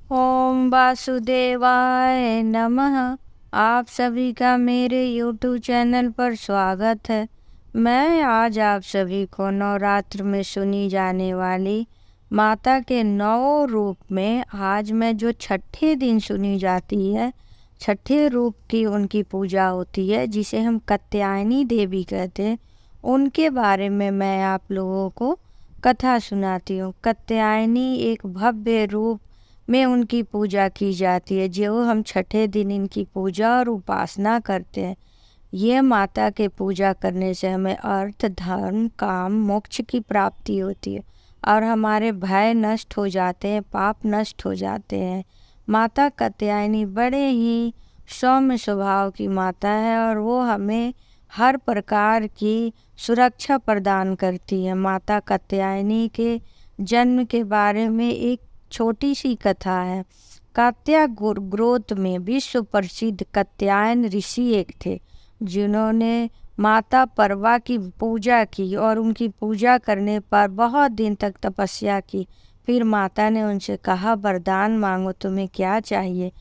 ओम वासुदेवाय नमः। आप सभी का मेरे YouTube चैनल पर स्वागत है। मैं आज आप सभी को नवरात्र में सुनी जाने वाली माता के 9 रूप में आज मैं जो छठे दिन सुनी जाती है, छठे रूप की उनकी पूजा होती है जिसे हम कात्यायनी देवी कहते हैं, उनके बारे में मैं आप लोगों को कथा सुनाती हूँ। कात्यायनी एक भव्य रूप में उनकी पूजा की जाती है, जो हम छठे दिन इनकी पूजा और उपासना करते हैं। ये माता के पूजा करने से हमें अर्थ, धर्म, काम, मोक्ष की प्राप्ति होती है और हमारे भय नष्ट हो जाते हैं, पाप नष्ट हो जाते हैं। माता कात्यायनी बड़े ही सौम्य स्वभाव की माता है और वो हमें हर प्रकार की सुरक्षा प्रदान करती है। माता कात्यायनी के जन्म के बारे में एक छोटी सी कथा है। कात्या गोत्र में विश्व प्रसिद्ध कात्यायन ऋषि एक थे, जिन्होंने माता परवा की पूजा की और उनकी पूजा करने पर बहुत दिन तक तपस्या की। फिर माता ने उनसे कहा, वरदान मांगो, तुम्हें क्या चाहिए।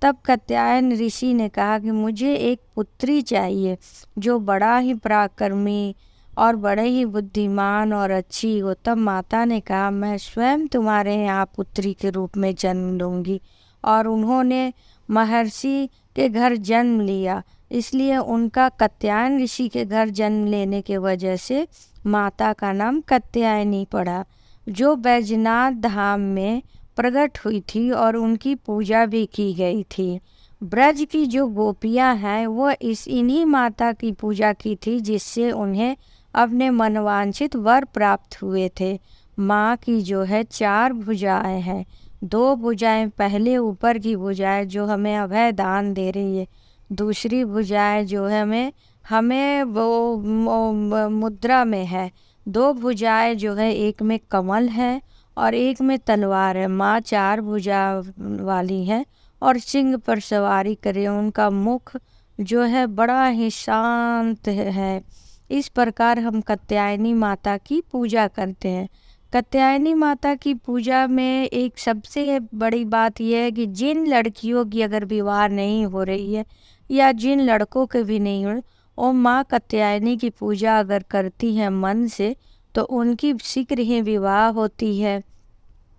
तब कात्यायन ऋषि ने कहा कि मुझे एक पुत्री चाहिए जो बड़ा ही पराक्रमी और बड़े ही बुद्धिमान और अच्छी हो। तब माता ने कहा, मैं स्वयं तुम्हारे यहाँ पुत्री के रूप में जन्म लूँगी। और उन्होंने महर्षि के घर जन्म लिया, इसलिए उनका कात्यायन ऋषि के घर जन्म लेने के वजह से माता का नाम कात्यायनी पड़ा, जो बैजनाथ धाम में प्रकट हुई थी और उनकी पूजा भी की गई थी। ब्रज की जो गोपियाँ हैं वो इन्हीं माता की पूजा की थी, जिससे उन्हें अपने मनवांछित वर प्राप्त हुए थे। माँ की जो है 4 भुजाएं हैं। 2 भुजाएं, पहले ऊपर की भुजाएं जो हमें अभय दान दे रही है, दूसरी भुजाएं जो है हमें वो मुद्रा में है। 2 भुजाएं जो है, एक में कमल है और एक में तलवार है। माँ 4 भुजा वाली है और सिंह पर सवारी करे। उनका मुख जो है बड़ा ही शांत है। इस प्रकार हम कात्यायनी माता की पूजा करते हैं। कात्यायनी माता की पूजा में एक सबसे बड़ी बात यह है कि जिन लड़कियों की अगर विवाह नहीं हो रही है या जिन लड़कों के भी नहीं हो, वो माँ कात्यायनी की पूजा अगर करती हैं मन से, तो उनकी शीघ्र ही विवाह होती है।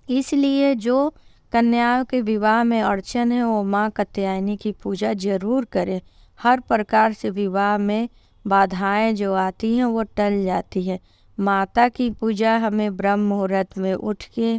इसलिए जो कन्याओं के विवाह में अड़चन है, वो माँ कात्यायनी की पूजा जरूर करें। हर प्रकार से विवाह में बाधाएं जो आती हैं वो टल जाती है। माता की पूजा हमें ब्रह्म मुहूर्त में उठ के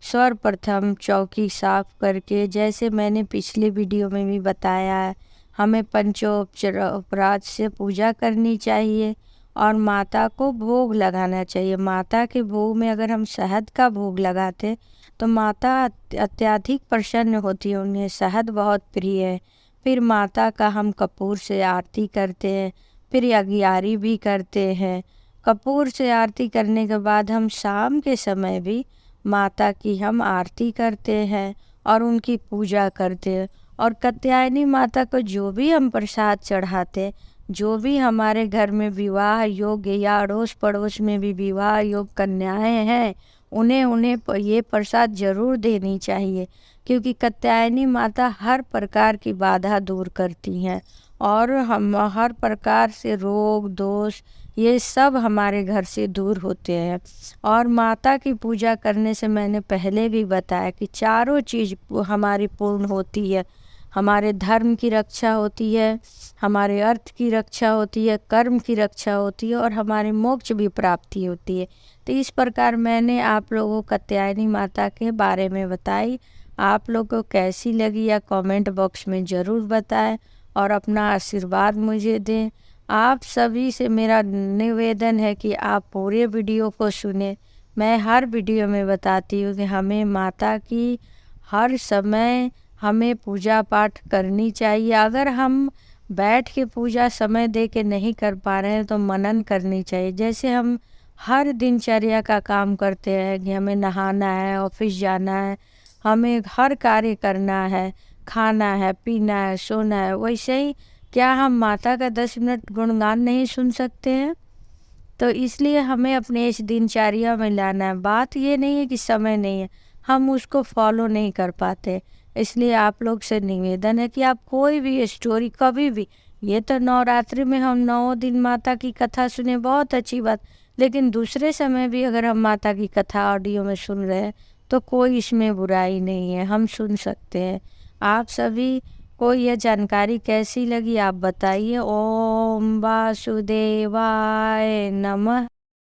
सर्वप्रथम चौकी साफ करके, जैसे मैंने पिछले वीडियो में भी बताया है, हमें पंचोपचार से पूजा करनी चाहिए और माता को भोग लगाना चाहिए। माता के भोग में अगर हम शहद का भोग लगाते तो माता अत्यधिक प्रसन्न होती है, उन्हें शहद बहुत प्रिय है। फिर माता का हम कपूर से आरती करते हैं, फिर अगियारी भी करते हैं। कपूर से आरती करने के बाद हम शाम के समय भी माता की हम आरती करते हैं और उनकी पूजा करते हैं। और कात्यायनी माता को जो भी हम प्रसाद चढ़ाते, जो भी हमारे घर में विवाह योग्य या अड़ोस पड़ोस में भी विवाह योग्य कन्याएं हैं, उन्हें ये प्रसाद जरूर देनी चाहिए, क्योंकि कात्यायनी माता हर प्रकार की बाधा दूर करती हैं और हम हर प्रकार से रोग दोष ये सब हमारे घर से दूर होते हैं। और माता की पूजा करने से मैंने पहले भी बताया कि चारों चीज़ हमारी पूर्ण होती है। हमारे धर्म की रक्षा होती है, हमारे अर्थ की रक्षा होती है, कर्म की रक्षा होती है और हमारे मोक्ष भी प्राप्ति होती है। तो इस प्रकार मैंने आप लोगों को कात्यायनी माता के बारे में बताई। आप लोगों को कैसी लगी या कमेंट बॉक्स में ज़रूर बताएं और अपना आशीर्वाद मुझे दें। आप सभी से मेरा निवेदन है कि आप पूरे वीडियो को सुने। मैं हर वीडियो में बताती हूँ कि हमें माता की हर समय हमें पूजा पाठ करनी चाहिए। अगर हम बैठ के पूजा समय दे के नहीं कर पा रहे हैं तो मनन करनी चाहिए। जैसे हम हर दिनचर्या का काम करते हैं कि हमें नहाना है, ऑफिस जाना है, हमें हर कार्य करना है, खाना है, पीना है, सोना है, वैसे ही क्या हम माता का 10 मिनट गुणगान नहीं सुन सकते हैं? तो इसलिए हमें अपने इस दिनचर्या में लाना है। बात ये नहीं है कि समय नहीं है, हम उसको फॉलो नहीं कर पाते। इसलिए आप लोग से निवेदन है कि आप कोई भी स्टोरी कभी भी, ये तो नवरात्रि में हम 9 दिन माता की कथा सुने, बहुत अच्छी बात, लेकिन दूसरे समय भी अगर हम माता की कथा ऑडियो में सुन रहे हैं तो कोई इसमें बुराई नहीं है, हम सुन सकते हैं। आप सभी को यह जानकारी कैसी लगी आप बताइए। ओम वासुदेवाय नमः।